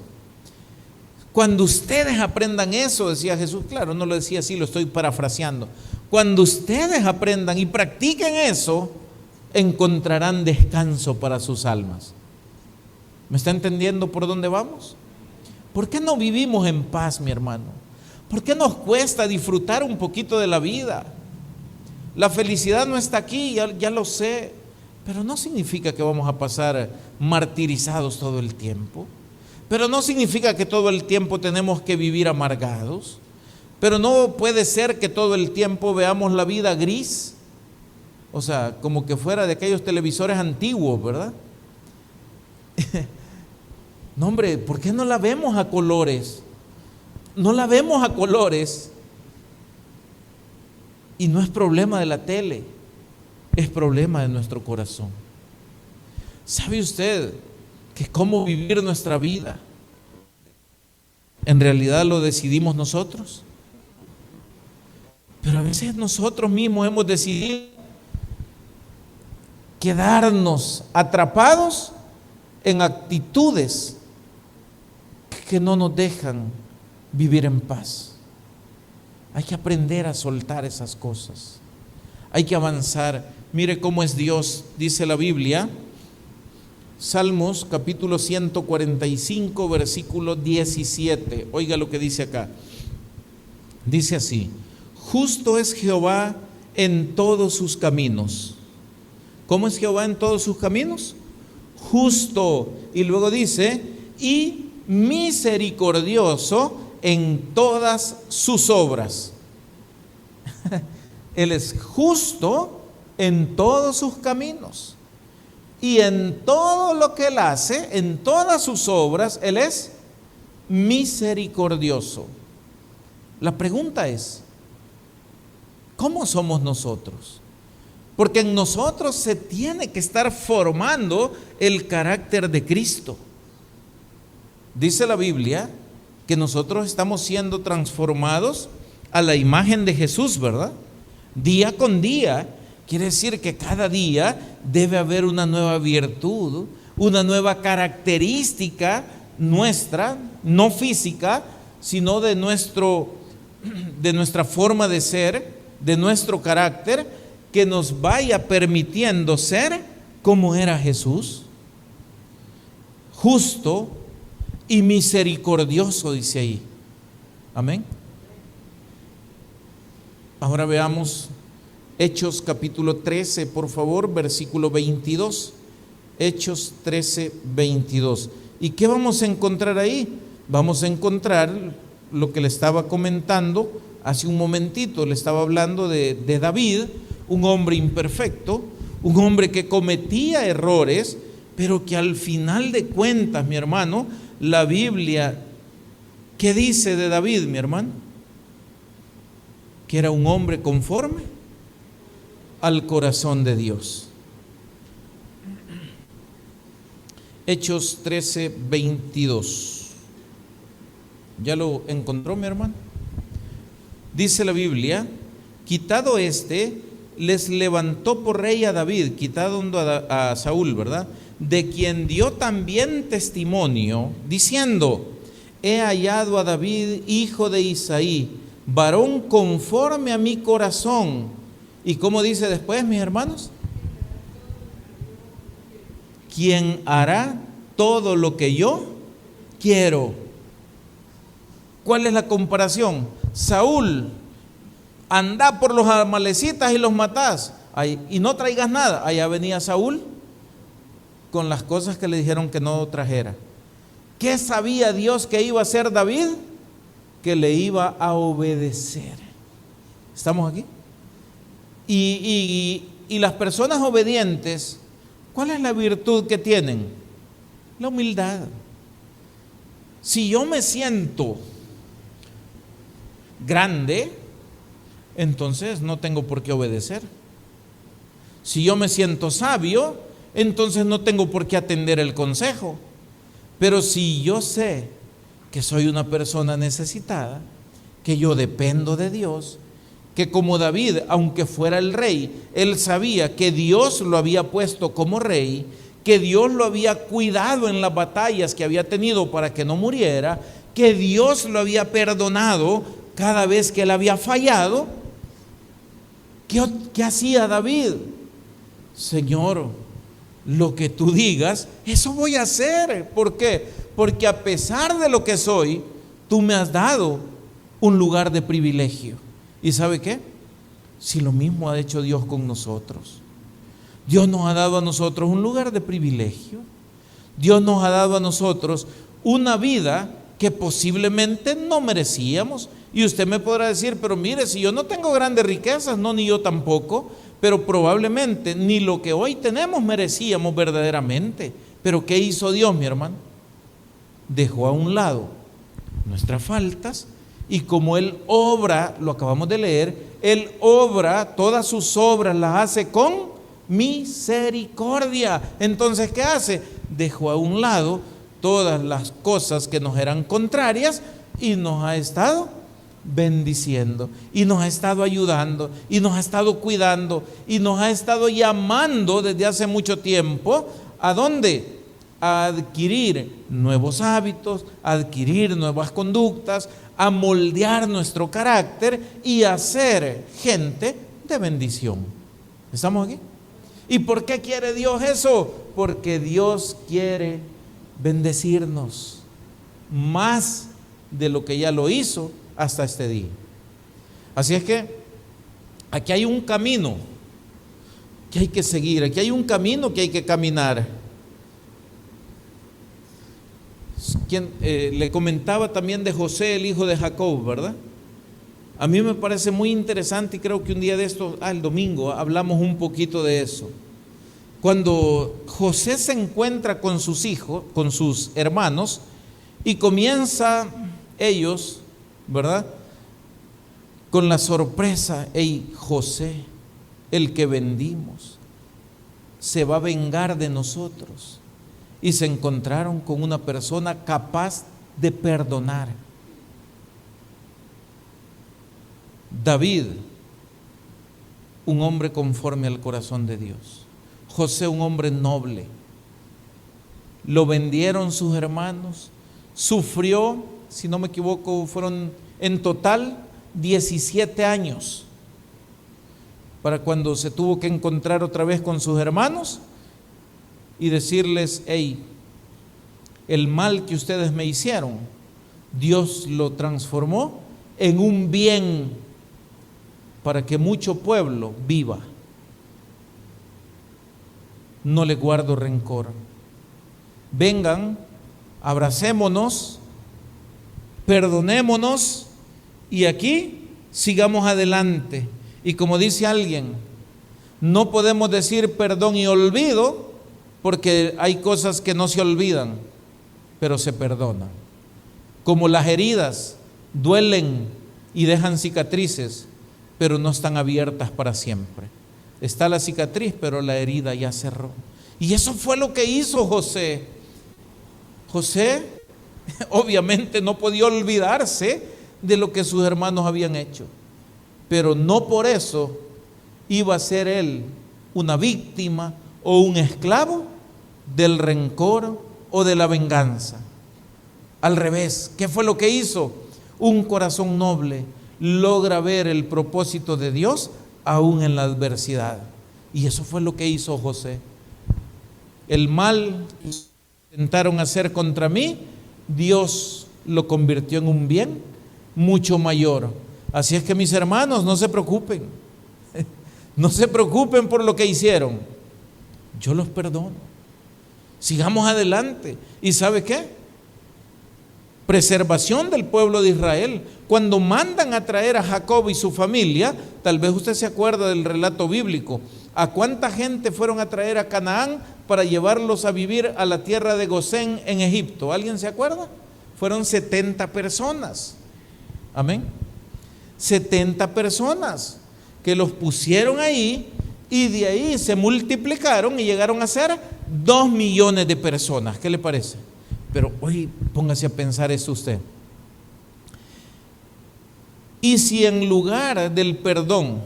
Cuando ustedes aprendan eso, decía Jesús, claro, no lo decía así, lo estoy parafraseando. Cuando ustedes aprendan y practiquen eso, encontrarán descanso para sus almas. ¿Me está entendiendo por dónde vamos? ¿Por qué no vivimos en paz, mi hermano? ¿Por qué nos cuesta disfrutar un poquito de la vida? La felicidad no está aquí, ya lo sé, pero no significa que vamos a pasar martirizados todo el tiempo. Pero no significa que todo el tiempo tenemos que vivir amargados. Pero no puede ser que todo el tiempo veamos la vida gris. O sea, como que fuera de aquellos televisores antiguos, ¿verdad? No, hombre, ¿por qué no la vemos a colores? No la vemos a colores. Y no es problema de la tele, es problema de nuestro corazón. ¿Sabe usted que cómo vivir nuestra vida en realidad lo decidimos nosotros? Pero a veces nosotros mismos hemos decidido quedarnos atrapados en actitudes que no nos dejan vivir en paz. Hay que aprender a soltar esas cosas. Hay que avanzar. Mire cómo es Dios, dice la Biblia, Salmos capítulo 145, versículo 17. Oiga lo que dice acá. Dice así: justo es Jehová en todos sus caminos. ¿Cómo es Jehová en todos sus caminos? Justo. Y luego dice, y misericordioso en todas sus obras. Él es justo en todos sus caminos. Y en todo lo que Él hace, en todas sus obras, Él es misericordioso. La pregunta es, ¿cómo somos nosotros? Porque en nosotros se tiene que estar formando el carácter de Cristo. Dice la Biblia que nosotros estamos siendo transformados a la imagen de Jesús, ¿verdad? Día con día. Quiere decir que cada día debe haber una nueva virtud, una nueva característica nuestra, no física, sino de nuestra forma de ser, de nuestro carácter, que nos vaya permitiendo ser como era Jesús. Justo y misericordioso, dice ahí. Amén. Ahora veamos Hechos capítulo 13, por favor, versículo 22. Hechos 13, 22. ¿Y qué vamos a encontrar ahí? Vamos a encontrar lo que le estaba comentando hace un momentito. Le estaba hablando de David, un hombre imperfecto, un hombre que cometía errores, pero que al final de cuentas, mi hermano, la Biblia, ¿qué dice de David, mi hermano? Que era un hombre conforme al corazón de Dios. Hechos 13, 22. ¿Ya lo encontró, mi hermano? Dice la Biblia, quitado les levantó por rey a David, quitado a Saúl, ¿verdad? De quien dio también testimonio, diciendo, he hallado a David, hijo de Isaí, varón conforme a mi corazón. ¿Y cómo dice después, mis hermanos? Quien hará todo lo que yo quiero. ¿Cuál es la comparación? Saúl, anda por los amalecitas y los matás, y no traigas nada. Allá venía Saúl con las cosas que le dijeron que no trajera. ¿Qué sabía Dios que iba a hacer David? Que le iba a obedecer. ¿Estamos aquí? Y las personas obedientes, ¿cuál es la virtud que tienen? La humildad. Si yo me siento grande, entonces no tengo por qué obedecer. Si yo me siento sabio, entonces no tengo por qué atender el consejo. Pero si yo sé que soy una persona necesitada, que yo dependo de Dios, que como David, aunque fuera el rey, él sabía que Dios lo había puesto como rey, que Dios lo había cuidado en las batallas que había tenido para que no muriera, que Dios lo había perdonado cada vez que él había fallado. ¿Qué hacía David? Señor, lo que tú digas, eso voy a hacer. ¿Por qué? Porque a pesar de lo que soy, tú me has dado un lugar de privilegio. ¿Y sabe qué? Si lo mismo ha hecho Dios con nosotros. Dios nos ha dado a nosotros un lugar de privilegio. Dios nos ha dado a nosotros una vida que posiblemente no merecíamos. Y usted me podrá decir, pero mire, si yo no tengo grandes riquezas, no, ni yo tampoco, pero probablemente ni lo que hoy tenemos merecíamos verdaderamente. Pero ¿qué hizo Dios, mi hermano? Dejó a un lado nuestras faltas, y como Él obra, lo acabamos de leer, Él obra, todas sus obras las hace con misericordia. Entonces, ¿qué hace? Dejó a un lado todas las cosas que nos eran contrarias y nos ha estado bendiciendo, y nos ha estado ayudando, y nos ha estado cuidando, y nos ha estado llamando desde hace mucho tiempo. ¿A dónde? A adquirir nuevos hábitos, a adquirir nuevas conductas, a moldear nuestro carácter y a ser gente de bendición. ¿Estamos aquí? ¿Y por qué quiere Dios eso? Porque Dios quiere bendecirnos más de lo que ya lo hizo hasta este día. Así es que aquí hay un camino que hay que seguir, aquí hay un camino que hay que caminar. Le comentaba también de José, el hijo de Jacob, ¿verdad? A mí me parece muy interesante, y creo que un día de estos, el domingo, hablamos un poquito de eso. Cuando José se encuentra con sus hijos, con sus hermanos, y comienza ellos, ¿verdad?, con la sorpresa: hey, José, el que vendimos, se va a vengar de nosotros. Y se encontraron con una persona capaz de perdonar. David, un hombre conforme al corazón de Dios. José, un hombre noble. Lo vendieron sus hermanos. Sufrió, si no me equivoco, fueron en total 17 años para cuando se tuvo que encontrar otra vez con sus hermanos y decirles: hey, el mal que ustedes me hicieron, Dios lo transformó en un bien para que mucho pueblo viva. No le guardo rencor. Vengan, abracémonos, perdonémonos y aquí sigamos adelante. Y como dice alguien, no podemos decir perdón y olvido, porque hay cosas que no se olvidan, pero se perdonan. Como las heridas duelen y dejan cicatrices, pero no están abiertas para siempre. Está la cicatriz, pero la herida ya cerró. Y eso fue lo que hizo José. José obviamente no podía olvidarse de lo que sus hermanos habían hecho, pero no por eso iba a ser él una víctima o un esclavo del rencor o de la venganza. Al revés, ¿qué fue lo que hizo? Un corazón noble logra ver el propósito de Dios aún en la adversidad. Y eso fue lo que hizo José. El mal que intentaron hacer contra mí, Dios lo convirtió en un bien mucho mayor. Así es que, mis hermanos, no se preocupen. No se preocupen por lo que hicieron. Yo los perdono. Sigamos adelante. ¿Y sabe qué? Preservación del pueblo de Israel. Cuando mandan a traer a Jacob y su familia, tal vez usted se acuerda del relato bíblico, ¿a cuánta gente fueron a traer a Canaán para llevarlos a vivir a la tierra de Gosén en Egipto? ¿Alguien se acuerda? Fueron 70 personas. Amén. 70 personas que los pusieron ahí, y de ahí se multiplicaron y llegaron a ser 2 millones de personas. ¿Qué le parece? Pero hoy póngase a pensar eso usted. Y si en lugar del perdón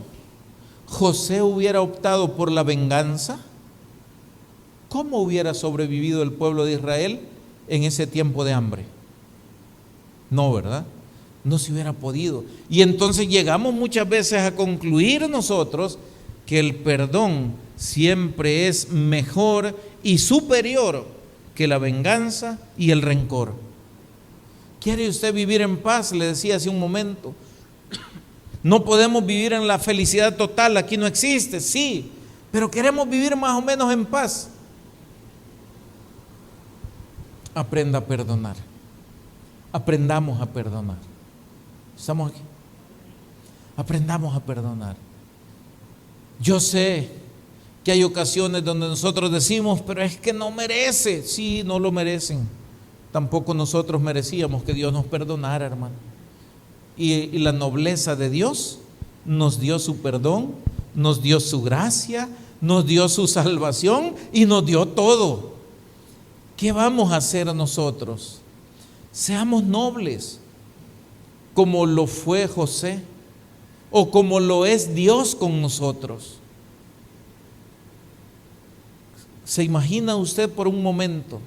José hubiera optado por la venganza, ¿cómo hubiera sobrevivido el pueblo de Israel en ese tiempo de hambre? No, ¿verdad? No se hubiera podido. Y entonces llegamos muchas veces a concluir nosotros que el perdón siempre es mejor y superior que la venganza y el rencor. ¿Quiere usted vivir en paz? Le decía hace un momento. No podemos vivir en la felicidad total, aquí no existe, sí, pero queremos vivir más o menos en paz. Aprenda a perdonar. Aprendamos a perdonar. ¿Estamos aquí? Aprendamos a perdonar. Yo sé que hay ocasiones donde nosotros decimos, pero es que no merece. Sí, no lo merecen. Tampoco nosotros merecíamos que Dios nos perdonara, hermano. Y la nobleza de Dios nos dio su perdón, nos dio su gracia, nos dio su salvación y nos dio todo. ¿Qué vamos a hacer nosotros? Seamos nobles, como lo fue José, o como lo es Dios con nosotros. ¿Se imagina usted por un momento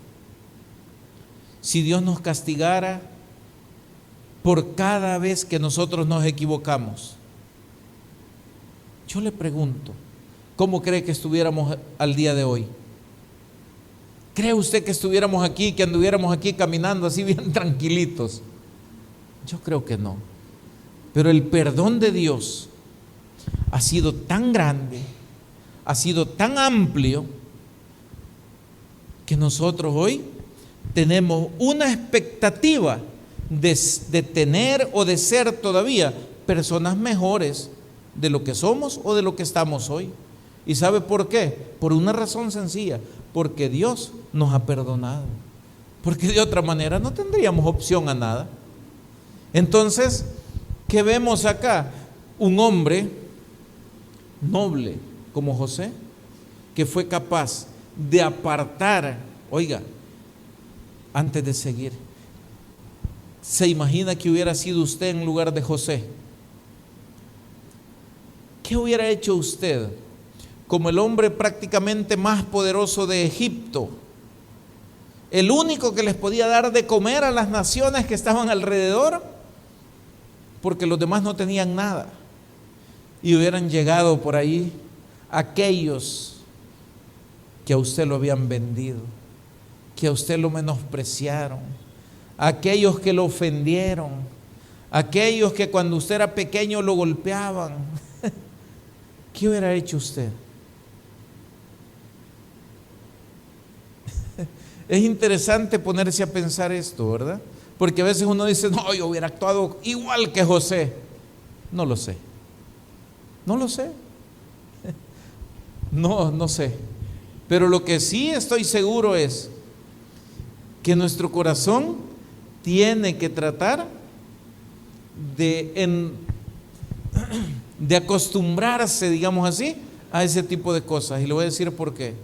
si Dios nos castigara por cada vez que nosotros nos equivocamos? Yo le pregunto, ¿cómo cree que estuviéramos al día de hoy? ¿Cree usted que estuviéramos aquí, que anduviéramos aquí caminando así bien tranquilitos? Yo creo que no. Pero el perdón de Dios ha sido tan grande, ha sido tan amplio, que nosotros hoy tenemos una expectativa de tener o de ser todavía personas mejores de lo que somos o de lo que estamos hoy. ¿Y sabe por qué? Por una razón sencilla, porque Dios nos ha perdonado, porque de otra manera no tendríamos opción a nada. Entonces, ¿qué vemos acá? Un hombre noble como José, que fue capaz de apartar, oiga, antes de seguir. ¿Se imagina que hubiera sido usted en lugar de José? ¿Qué hubiera hecho usted como el hombre prácticamente más poderoso de Egipto? El único que les podía dar de comer a las naciones que estaban alrededor, porque los demás no tenían nada. Y hubieran llegado por ahí aquellos que a usted lo habían vendido, que a usted lo menospreciaron, aquellos que lo ofendieron, aquellos que cuando usted era pequeño lo golpeaban. ¿Qué hubiera hecho usted? Es interesante ponerse a pensar esto, ¿verdad? Porque a veces uno dice, no, yo hubiera actuado igual que José. No lo sé. No lo sé. No sé. Pero lo que sí estoy seguro es que nuestro corazón tiene que tratar de acostumbrarse, digamos así, a ese tipo de cosas. Y le voy a decir por qué.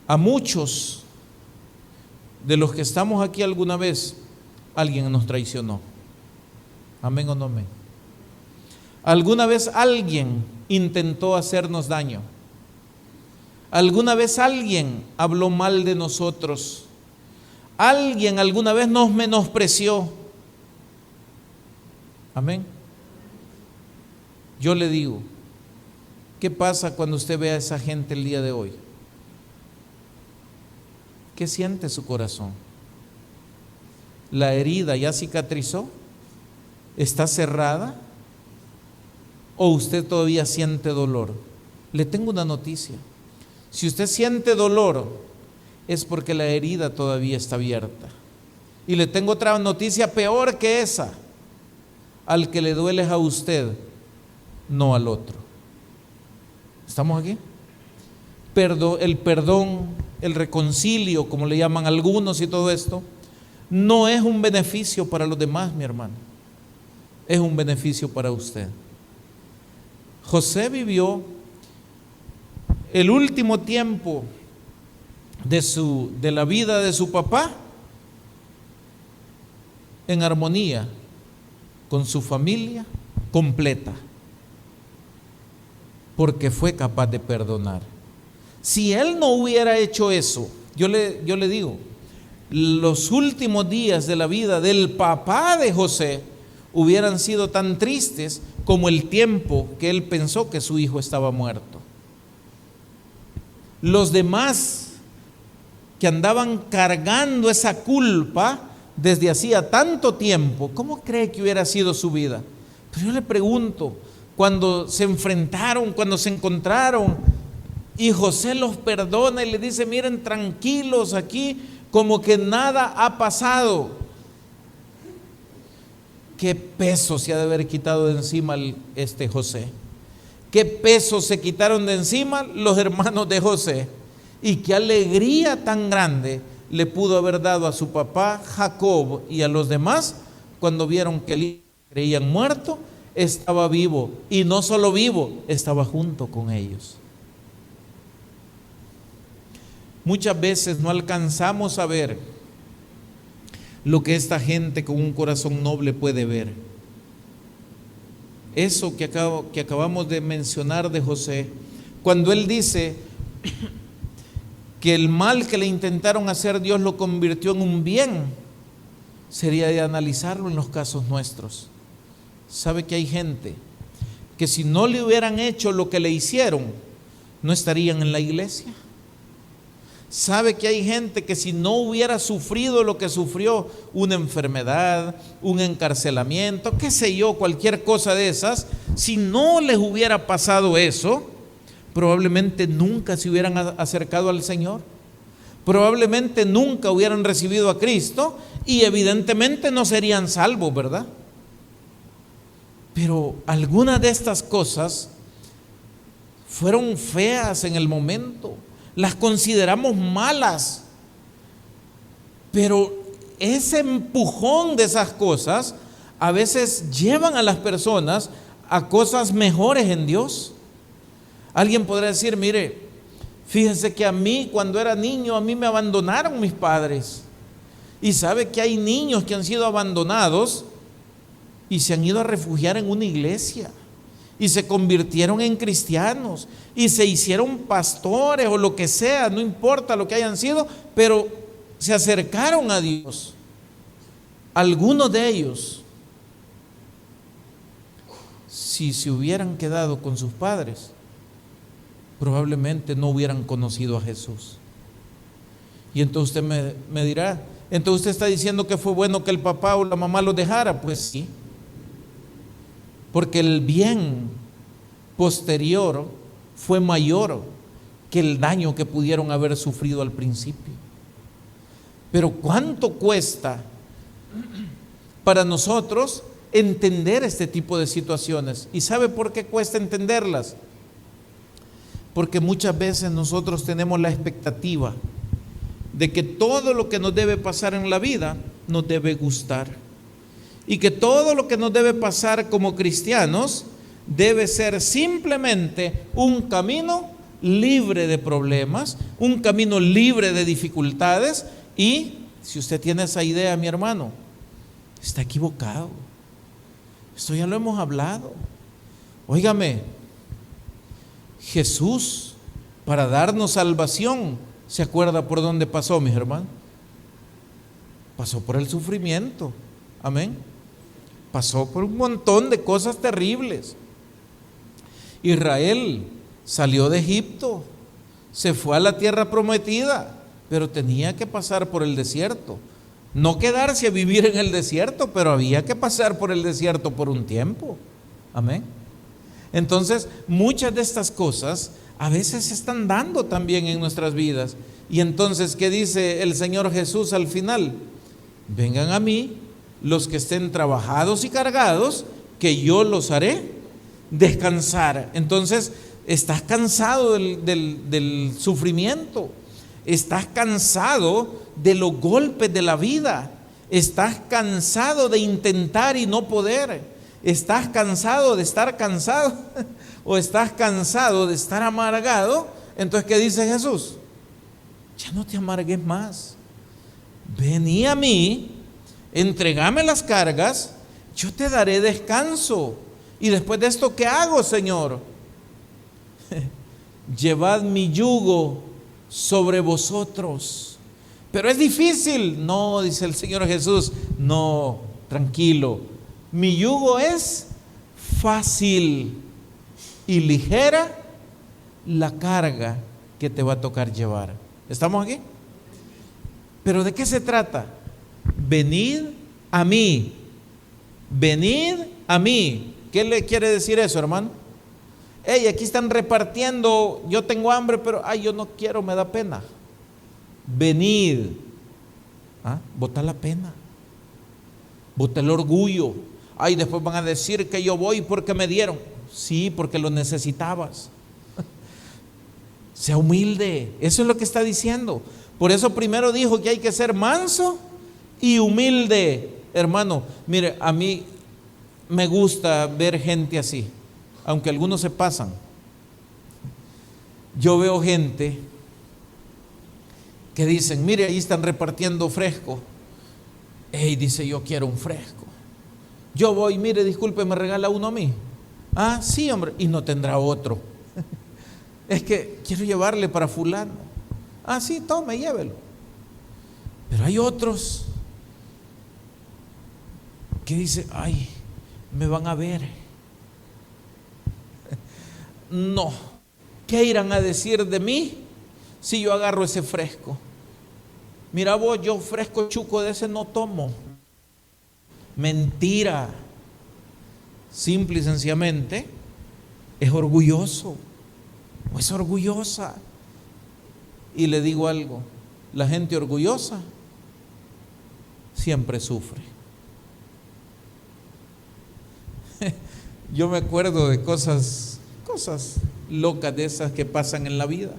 A muchos de los que estamos aquí alguna vez, alguien nos traicionó. Amén o no amén. Alguna vez alguien intentó hacernos daño. Alguna vez alguien habló mal de nosotros. Alguien alguna vez nos menospreció. Amén. Yo le digo, ¿qué pasa cuando usted ve a esa gente el día de hoy? ¿Qué siente su corazón? ¿La herida ya cicatrizó? ¿Está cerrada? ¿O usted todavía siente dolor? Le tengo una noticia. Si usted siente dolor, es porque la herida todavía está abierta. Y le tengo otra noticia peor que esa. Al que le duele es a usted, no al otro. ¿Estamos aquí? El perdón, el reconcilio, como le llaman algunos y todo esto, no es un beneficio para los demás, mi hermano. Es un beneficio para usted. José vivió el último tiempo de la vida de su papá en armonía con su familia completa, porque fue capaz de perdonar. Si él no hubiera hecho eso, yo le digo, los últimos días de la vida del papá de José hubieran sido tan tristes como el tiempo que él pensó que su hijo estaba muerto. Los demás que andaban cargando esa culpa desde hacía tanto tiempo, ¿cómo cree que hubiera sido su vida? Pero yo le pregunto, cuando se enfrentaron, cuando se encontraron, y José los perdona y le dice: miren, tranquilos aquí, como que nada ha pasado. ¿Qué peso se ha de haber quitado de encima José? ¿Qué peso se quitaron de encima los hermanos de José? Y qué alegría tan grande le pudo haber dado a su papá Jacob y a los demás cuando vieron que el hijo que creían muerto estaba vivo, y no solo vivo, estaba junto con ellos. Muchas veces no alcanzamos a ver lo que esta gente con un corazón noble puede ver. Eso que acabamos de mencionar de José, cuando él dice que el mal que le intentaron hacer, Dios lo convirtió en un bien, sería de analizarlo en los casos nuestros. ¿Sabe que hay gente que si no le hubieran hecho lo que le hicieron, no estarían en la iglesia? ¿Sabe que hay gente que si no hubiera sufrido lo que sufrió, una enfermedad, un encarcelamiento, qué sé yo, cualquier cosa de esas, si no les hubiera pasado eso, probablemente nunca se hubieran acercado al Señor? Probablemente nunca hubieran recibido a Cristo y evidentemente no serían salvos, ¿verdad? Pero algunas de estas cosas fueron feas en el momento, las consideramos malas, pero ese empujón de esas cosas a veces llevan a las personas a cosas mejores en Dios. Alguien podrá decir: mire, fíjese que a mí cuando era niño, a mí me abandonaron mis padres. Y sabe que hay niños que han sido abandonados y se han ido a refugiar en una iglesia y se convirtieron en cristianos y se hicieron pastores o lo que sea, no importa lo que hayan sido, pero se acercaron a Dios. Algunos de ellos, si se hubieran quedado con sus padres, probablemente no hubieran conocido a Jesús. Y entonces usted me dirá: entonces usted está diciendo que fue bueno que el papá o la mamá los dejara. Pues sí, porque el bien posterior fue mayor que el daño que pudieron haber sufrido al principio. Pero ¿cuánto cuesta para nosotros entender este tipo de situaciones? ¿Y sabe por qué cuesta entenderlas? Porque muchas veces nosotros tenemos la expectativa de que todo lo que nos debe pasar en la vida nos debe gustar, y que todo lo que nos debe pasar como cristianos debe ser simplemente un camino libre de problemas, un camino libre de dificultades. Y si usted tiene esa idea, mi hermano, está equivocado. Esto ya lo hemos hablado. Óigame, Jesús, para darnos salvación, ¿se acuerda por dónde pasó, mis hermanos? Pasó por el sufrimiento. Amén. Pasó por un montón de cosas terribles. Israel salió de Egipto, se fue a la tierra prometida, pero tenía que pasar por el desierto. No quedarse a vivir en el desierto, pero había que pasar por el desierto por un tiempo. Amén. Entonces, muchas de estas cosas a veces se están dando también en nuestras vidas. Y entonces, ¿qué dice el Señor Jesús al final? Vengan a mí los que estén trabajados y cargados, que yo los haré descansar. Entonces, estás cansado del sufrimiento, estás cansado de los golpes de la vida, estás cansado de intentar y no poder, estás cansado de estar cansado o estás cansado de estar amargado. Entonces, ¿qué dice Jesús? Ya no te amargues más, vení a mí, entregame las cargas, yo te daré descanso. Y después de esto, ¿qué hago, Señor? Llevad mi yugo sobre vosotros. Pero es difícil. No, dice el Señor Jesús, no, tranquilo. Mi yugo es fácil y ligera la carga que te va a tocar llevar. ¿Estamos aquí? ¿Pero de qué se trata? Venid a mí. Venid a mí. ¿Qué le quiere decir eso, hermano? Hey, aquí están repartiendo, yo tengo hambre, pero yo no quiero, me da pena. Venid. Bota la pena, bota el orgullo. Después van a decir que yo voy porque me dieron. Sí, porque lo necesitabas. Sea humilde, eso es lo que está diciendo. Por eso primero dijo que hay que ser manso y humilde. Hermano, mire, a mí me gusta ver gente así, aunque algunos se pasan. Yo veo gente que dicen, mire, ahí están repartiendo fresco. Dice, yo quiero un fresco. Yo voy, mire, disculpe, ¿me regala uno a mí? Sí, hombre, y no tendrá otro. Es que quiero llevarle para fulano. Sí, tome, llévelo. Pero hay otros que dicen, me van a ver. No, ¿qué irán a decir de mí si yo agarro ese fresco? Mira vos, yo fresco chuco de ese no tomo. Mentira. Simple y sencillamente es orgulloso o es orgullosa. Y le digo algo, la gente orgullosa siempre sufre. Yo me acuerdo de cosas locas de esas que pasan en la vida.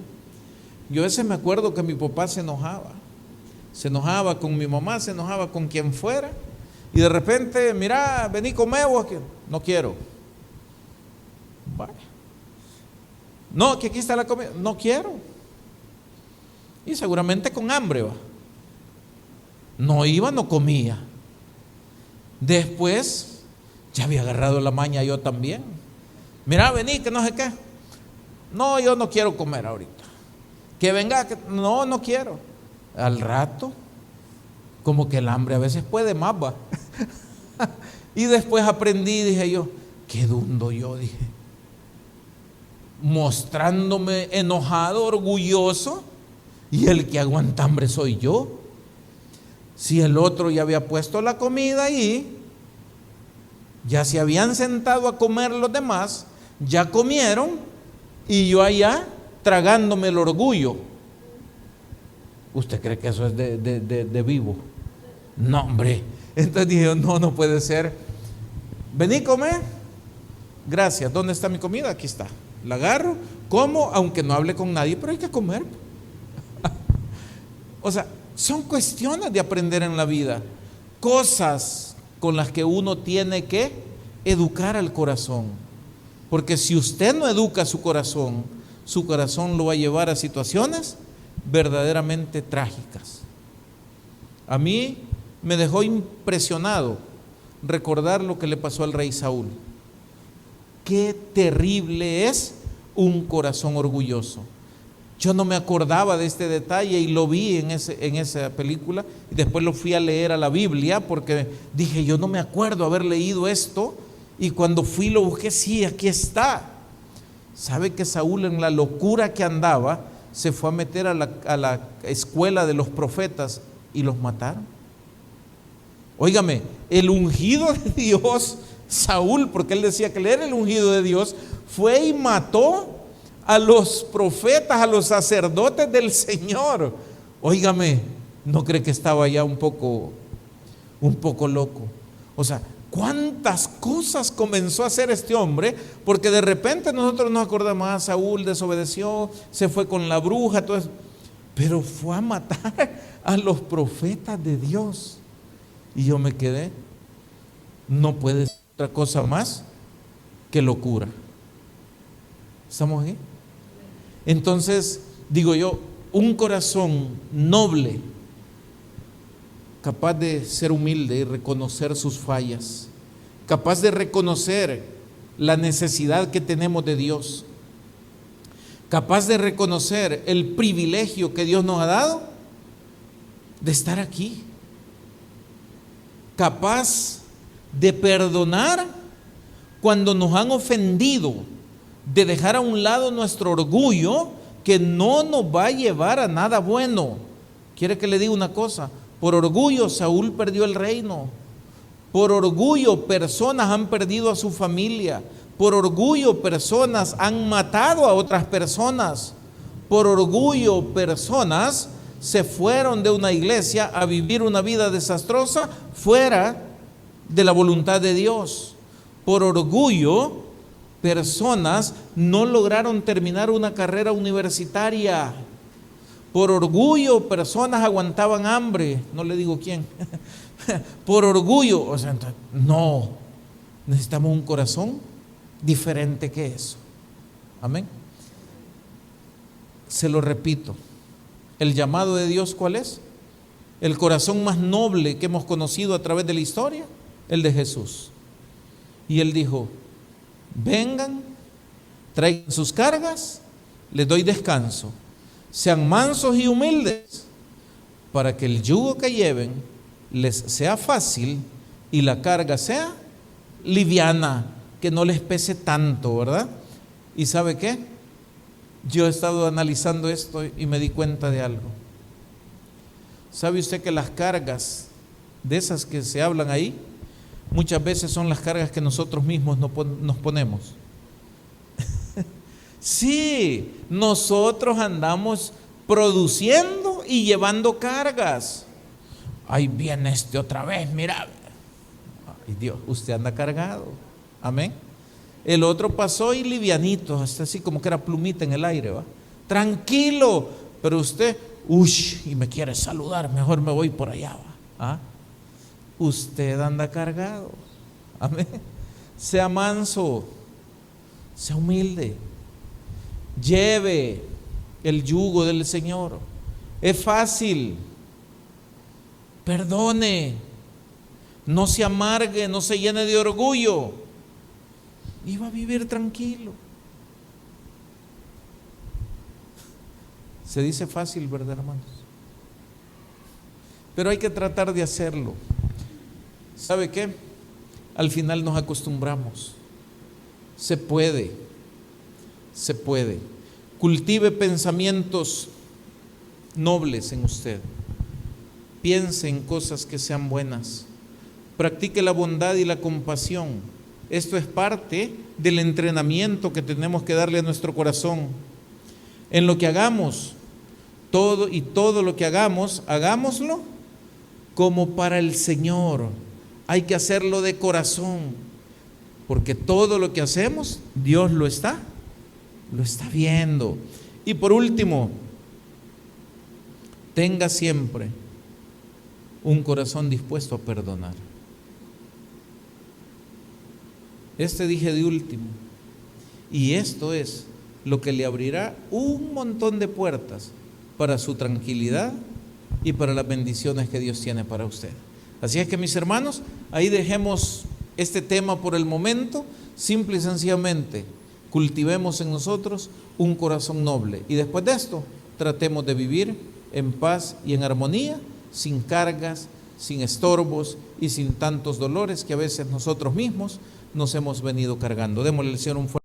Yo a veces me acuerdo que mi papá se enojaba con mi mamá, se enojaba con quien fuera, y de repente, mira, vení, comé vos, que no quiero. Vaya. No, que aquí está la comida, no quiero. Y seguramente con hambre va. No iba, no comía. Después ya había agarrado la maña yo también. Mira, vení, que no sé qué. No, yo no quiero comer ahorita. Que venga, que no quiero. Al rato, como que el hambre a veces puede más, va. Y después aprendí, dije yo, qué dundo yo, dije. Mostrándome enojado, orgulloso, y el que aguanta hambre soy yo. Si el otro ya había puesto la comida ahí, ya se habían sentado a comer los demás, ya comieron, y yo allá tragándome el orgullo. ¿Usted cree que eso es de vivo? No, hombre. Entonces dije, no puede ser. Vení, comer. Gracias. ¿Dónde está mi comida? Aquí está. La agarro, como, aunque no hable con nadie, pero hay que comer. O sea, son cuestiones de aprender en la vida, cosas con las que uno tiene que educar al corazón, porque si usted no educa su corazón lo va a llevar a situaciones verdaderamente trágicas. A mí me dejó impresionado recordar lo que le pasó al rey Saúl. Qué terrible es un corazón orgulloso. Yo no me acordaba de este detalle y lo vi en esa película, y después lo fui a leer a la Biblia porque dije, yo no me acuerdo haber leído esto, y cuando fui lo busqué, sí, aquí está. ¿Sabe que Saúl, en la locura que andaba, se fue a meter a la escuela de los profetas y los mataron? Óigame, el ungido de Dios, Saúl, porque él decía que él era el ungido de Dios, fue y mató a los profetas, a los sacerdotes del Señor. Óigame, ¿no cree que estaba ya un poco loco? O sea, ¿cuántas cosas comenzó a hacer este hombre? Porque de repente nosotros nos acordamos, Saúl desobedeció, se fue con la bruja, todo eso, pero fue a matar a los profetas de Dios. Y yo me quedé, no puede ser otra cosa más que locura. ¿Estamos aquí? Entonces, digo yo, un corazón noble, capaz de ser humilde y reconocer sus fallas, capaz de reconocer la necesidad que tenemos de Dios, capaz de reconocer el privilegio que Dios nos ha dado de estar aquí, capaz de perdonar cuando nos han ofendido, de dejar a un lado nuestro orgullo que no nos va a llevar a nada bueno. ¿Quiere que le diga una cosa? Por orgullo Saúl perdió el reino. Por orgullo personas han perdido a su familia. Por orgullo personas han matado a otras personas. Por orgullo personas se fueron de una iglesia a vivir una vida desastrosa fuera de la voluntad de Dios. Por orgullo personas no lograron terminar una carrera universitaria. Por orgullo personas aguantaban hambre, no le digo quién. Por orgullo, o sea, no, necesitamos un corazón diferente que eso. Amén. Se lo repito, el llamado de Dios, ¿cuál es? El corazón más noble que hemos conocido a través de la historia, el de Jesús. Y Él dijo: vengan, traigan sus cargas, les doy descanso. Sean mansos y humildes, para que el yugo que lleven les sea fácil y la carga sea liviana, que no les pese tanto, ¿verdad? ¿Y sabe qué? Yo he estado analizando esto y me di cuenta de algo. ¿Sabe usted que las cargas de esas que se hablan ahí, muchas veces son las cargas que nosotros mismos nos ponemos? Sí, nosotros andamos produciendo y llevando cargas. Ahí viene este otra vez, mira. Ay Dios, usted anda cargado. Amén. El otro pasó y livianito, hasta así como que era plumita en el aire, ¿va? Tranquilo, pero usted, y me quiere saludar, mejor me voy por allá, ¿va? ¿Ah? Usted anda cargado. Amén. Sea manso, sea humilde, lleve el yugo del Señor. Es fácil. Perdone, no se amargue, no se llene de orgullo y va a vivir tranquilo. Se dice fácil, ¿verdad, hermanos? Pero hay que tratar de hacerlo. ¿Sabe qué? Al final nos acostumbramos. Se puede. Cultive pensamientos nobles en usted. Piense en cosas que sean buenas. Practique la bondad y la compasión. Esto es parte del entrenamiento que tenemos que darle a nuestro corazón. En lo que hagamos, todo lo que hagamos, hagámoslo como para el Señor. Hay que hacerlo de corazón, porque todo lo que hacemos, Dios lo está viendo. Y por último, tenga siempre un corazón dispuesto a perdonar. Dije de último, y esto es lo que le abrirá un montón de puertas para su tranquilidad y para las bendiciones que Dios tiene para usted. Así es que, mis hermanos, ahí dejemos este tema por el momento. Simple y sencillamente cultivemos en nosotros un corazón noble, y después de esto tratemos de vivir en paz y en armonía, sin cargas, sin estorbos y sin tantos dolores que a veces nosotros mismos nos hemos venido cargando. Démosle al Señor un fuerte